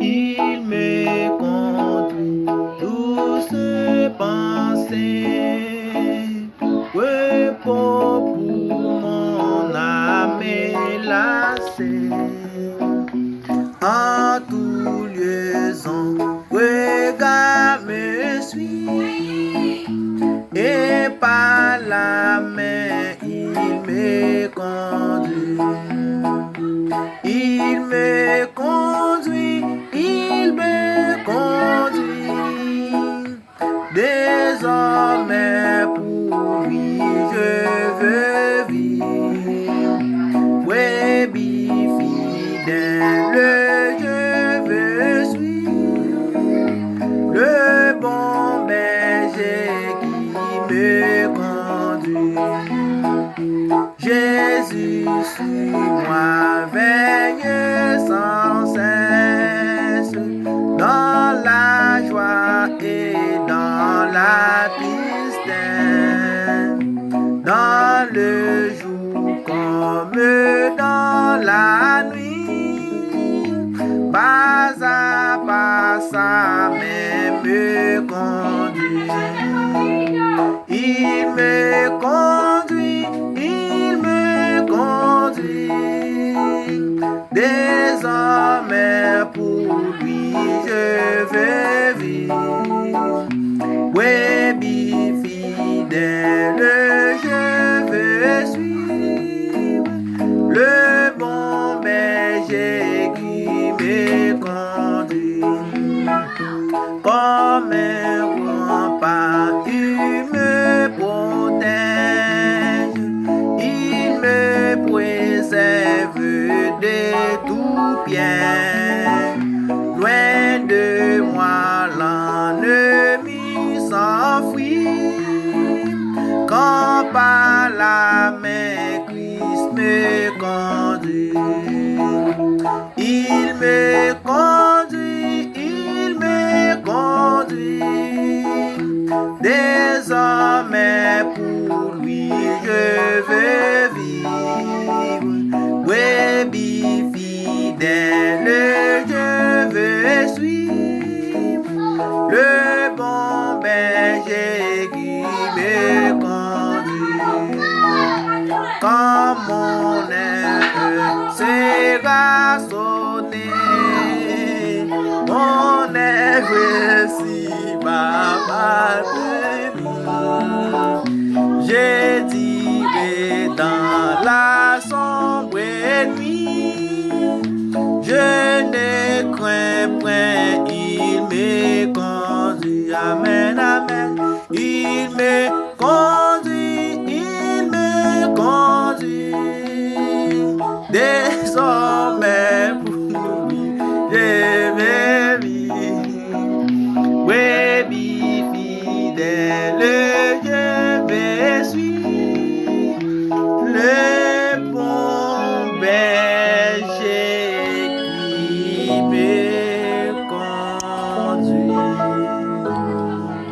Il me conduit douce pensée, repos pour mon âme lassée. En tout lieu, son regard me suit, et par la main il me conduit. Il me conduit, il me conduit. Désormais pour lui je veux vivre. Brebis fidèle, je veux suivre le bon berger qui me conduit. Jésus, suis-moi, veille sans cesse, dans la joie et dans la tristesse, dans le jour comme dans la nuit, pas à pas sa main me conduit. Il me conduit, il me conduit. Désormais pour lui je veux vivre. Brebis fidèle, je veux suivre le bon berger qui me conduit. Comme un rempart, il me protège, il me préserve de tout bien. Loin de moi l'ennemi s'enfuit, quand par la main Christ me conduit. Il me conduit, il me conduit. Désormais pour lui je veux vivre. Brebis fidèle, je veux suivre le bon berger qui me conduit. Quand mon œuvre sera sonnée, mon œuvre si bas de nous, je dirai dans la sombre nuit, je ne crains point, il me conduit. Amen, amen. Il me conduit, il me conduit. Désormais